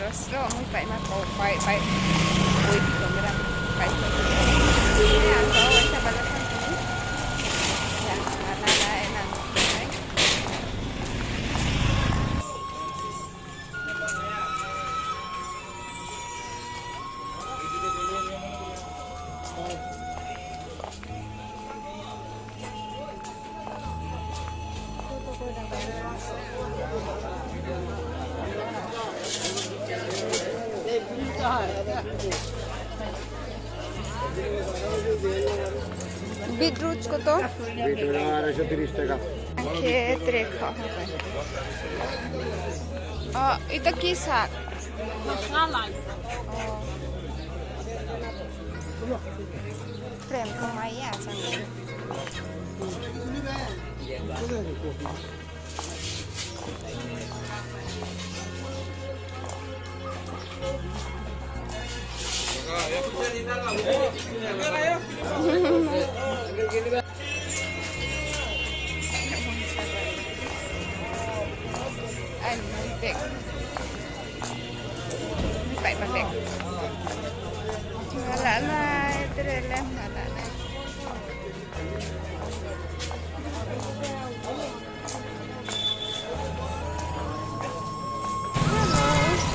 rostro muy paima ko pai oi di kamera pai ko ya so esa balasan ko ya na enak beetroot কত? বিটরুট 230 টাকা। ক্ষেত্রে খাওয়া হবে। এটা কি শাক? প্রেম কমাইয়া সঙ্গে anh đẹp vậy mà đẹp lạ này tôi đây lên mà lạ này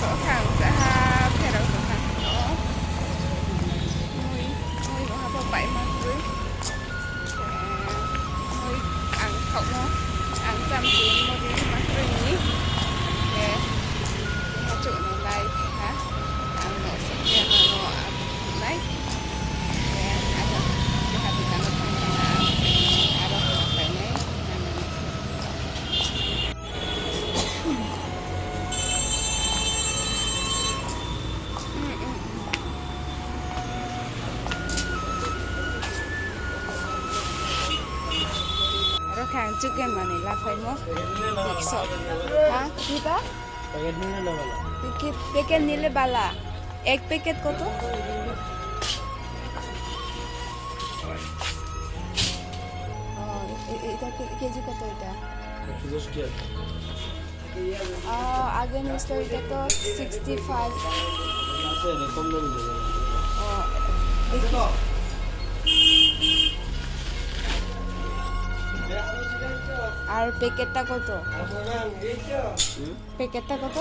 khó khăn sẽ ha theo đầu khó khăn đó mùi có hai bảy mà dưới mùi ăn không không ăn trăm tiền một đi mà dưới nhỉ để nó trụ nó đây hả ăn nó sẽ tiền nó lấy để ăn được để hạt bị cắn nó không ăn ăn đó là phải lấy খান চিকেন মানে লাফাই মো সব হ্যাঁ কিটা প্যাকেট নিলে বালা এক প্যাকেট কত এটা কেজি কত এটা আগে নিশ্চয় এটা তো 65 আর প্যাকেটটা কত প্যাকেটটা কত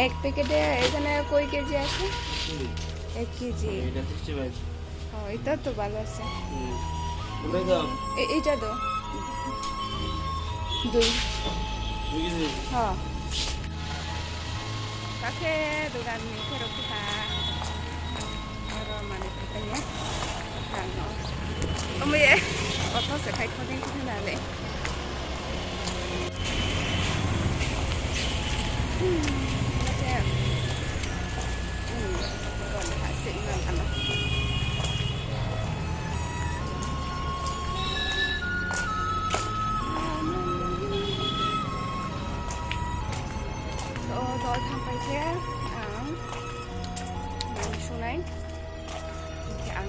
এক প্যাকেটে এখানে কয় কেজি আছে 1 কেজি এটা তো ভালো আছে এইটা তো 2 হ্যাঁ কাকে দোকান ফেরত দিতা আর মানে katanya ano umye oto se khai khoden ko na le còn hạ xịn là ăn rồi tham bay thế mình xuống này thì ăn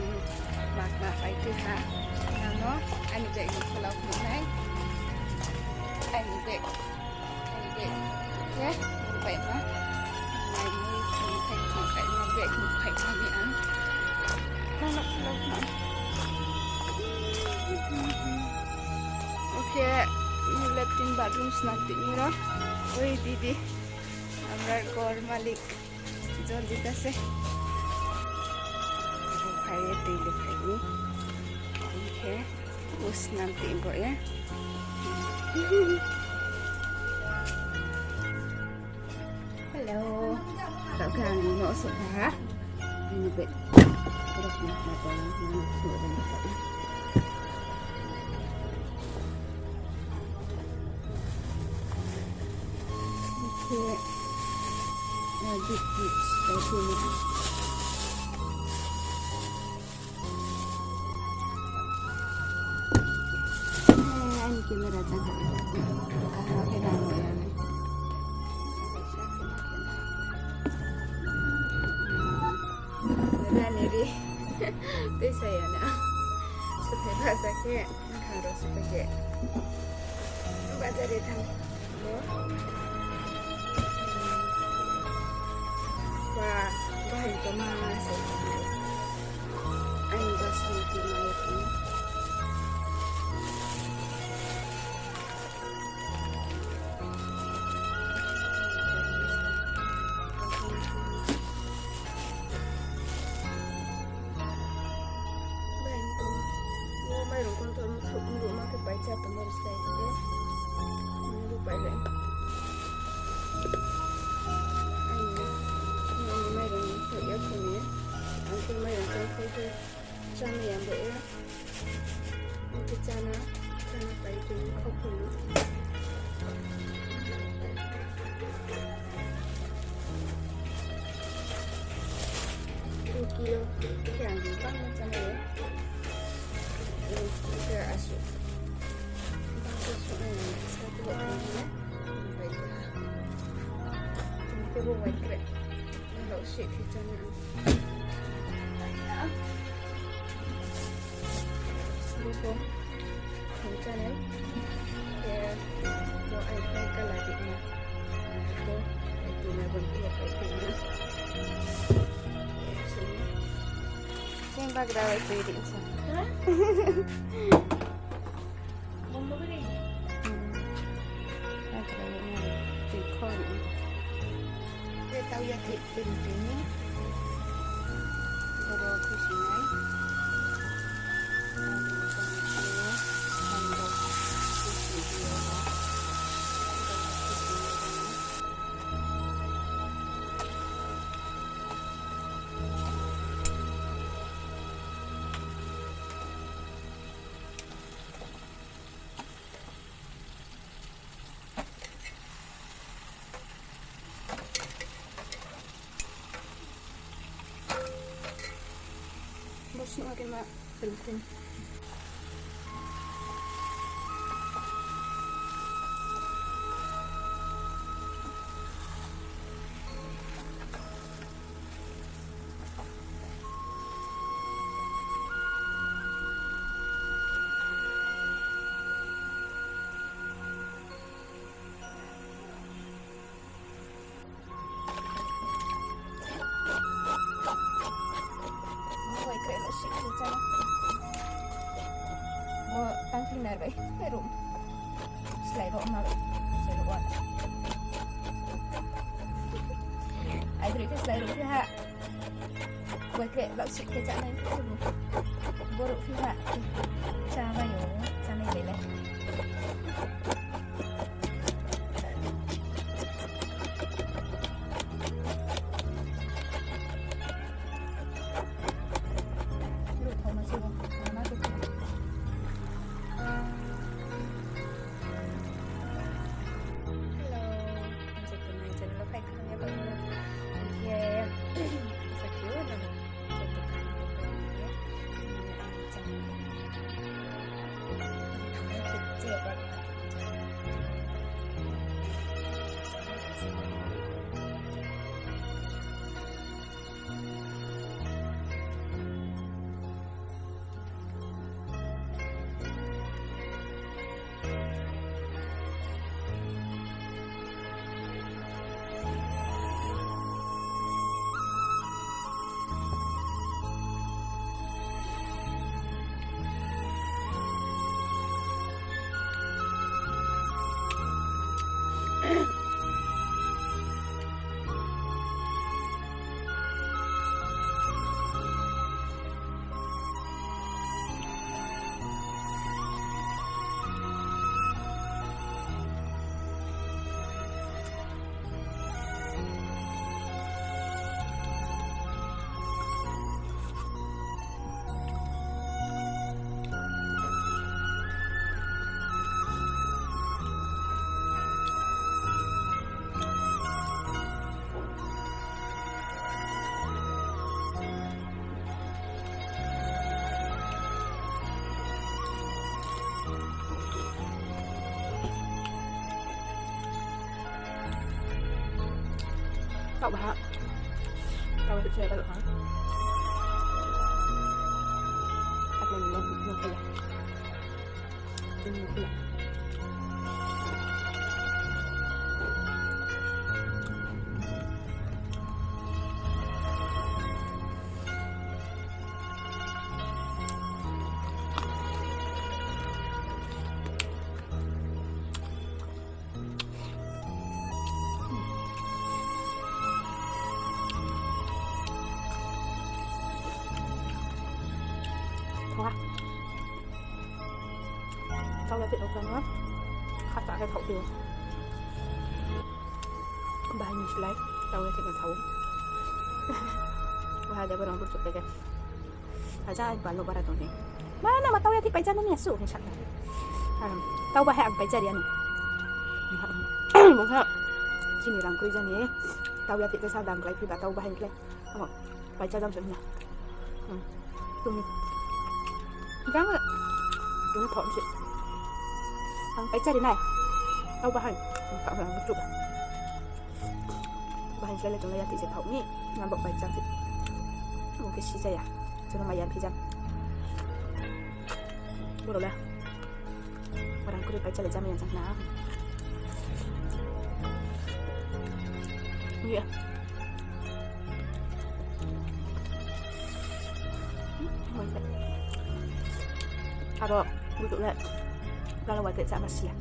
bạc là phải từ hạ nó anh dậy một cái lọc nữa này anh dậy nhé vậy mà ngày mới không thành không phải làm vậy không phải làm gì ăn nó lọc nữa ok latrine bathroom snack দিই না ওই দিদি আমরা ঘর মালিক জল দিতেছে খাইয়ে দিলে খাইনি ওকে উষ্ণাম দিন বয়ে hello tạo càng nọ sợ hả như vậy đọc mặt là có nó sửa đến vậy ok bịt đầu tiên anh kia là chẳng hạn cái nào rồi này ra này đi tôi saya nak supaya sakit harus pakai বাজারে থাকবো বা বাড়িতে মা আছে আমি বাসন্তী মায়ের mayroon kang rumah ke baca penulis itu lupa deh ini mayroon itu ya punya aku mayroon kang itu cana yang beya itu cana apa itu kopi 2 kilo yang bang macam ya ke asuk satu orangnya baiklah kita buat krep kalau shake kita ni lupa macam ni ya buat air baiklah lagi ni itu itu nak buat apa itu Sembah grawai tu ini insan. Bomba beri. Ada yang di kau. Dia tahu ya tip ini. Baru aku sini. Bos nak kena filter. Mau tangki narai, perum, selai roh malu, selai roh. Air itu selai roh pihak, buat ke langsung ke jalan itu dulu, borok pihak, cara yo, cara leleh. Cậu bà cậu được chơi bao được hả? Đặt lên một cái hoa sau đó thì đầu cần nữa khát cả cái khẩu điều bài như thế này sau đó thì nó thấu và dia berang bercuk deh aja balu barat ni mana ma tahu ya ti pajan ni asu ni sakna tahu bah ang pajan dia ni mungkin sini rang kui jan ni tahu ya ti ke sa dang lai pi ba tahu bah ni le ama pajan dam senya tum gang tum thon si ang pajan ni nai tahu bah ni ka rang bercuk bah ni le tu ya ti se thau ni ngam bok pajan ti mungkin sih saya cuma mayan pijam boleh lah orang kulit baca le jam yang sana iya ada duduk lah kalau waktu jam masih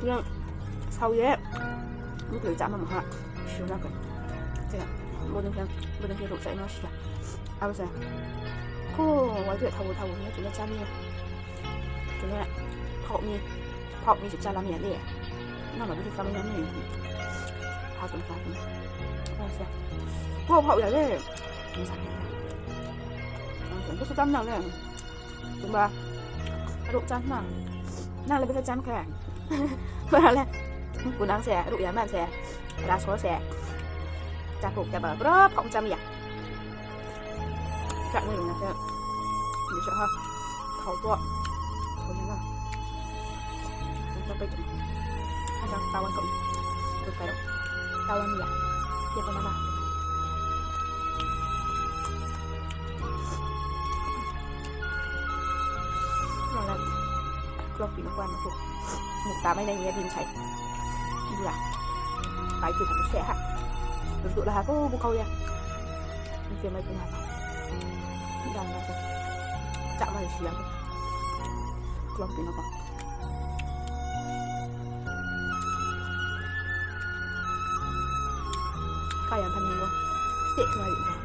yang sauye duduk jam mana siapa nak jangan 모든 게 녹자 이노시야 아버지 그 와이드 타고 니 그냥 잠이야 그냥泡米是加拉面的那么不是咱们那里他怎么是不泡也是没啥不是咱们那里đúng ba độ chăn mà nào là bây giờ chăn cả và là của nàng sẽ độ giá bạn sẽ đa số sẽจะผูกจะแบบรอบของจำอยากจังเลยนะเจ้าเดี๋ยวเช้าเขาตัวเขายังไงเราไปจุดอาจารย์ตาวันก่อนจุดไปแล้วตาวันอยากเทียบกันมานั่นแหละกลบปีนกวนมาถูกหมุกตาไม่ได้เงี้ยดินใช้ดูละไปจุดของเสียฮะduduk lah aku buka ya mungkin mai tengah dan lah cak mai siang kelom pin apa kayak panin lo stick lagi dah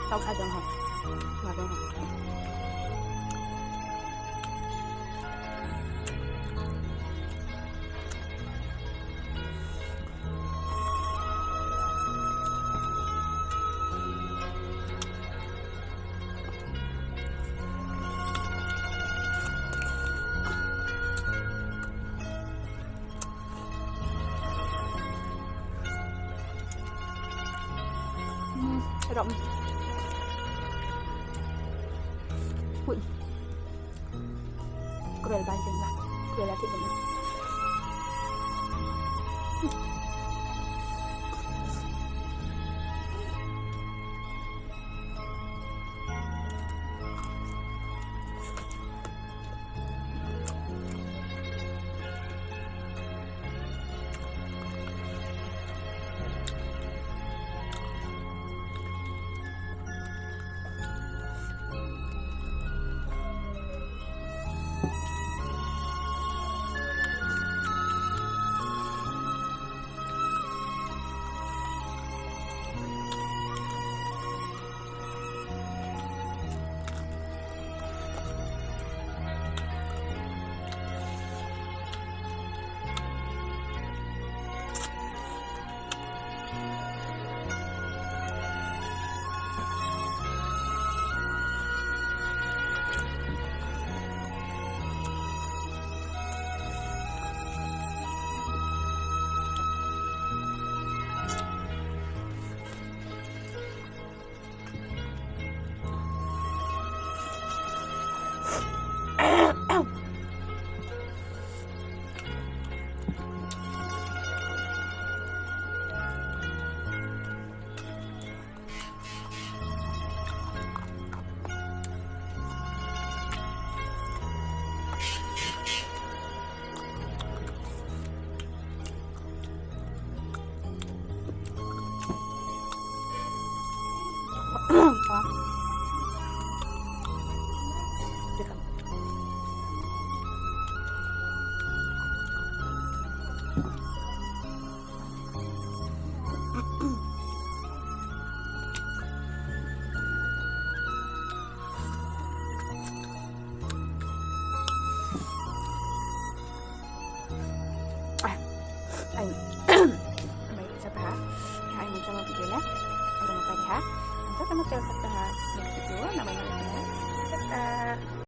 tao khai dong hả mà dong hả rộng bụi cười là bài dừng lại cười là thị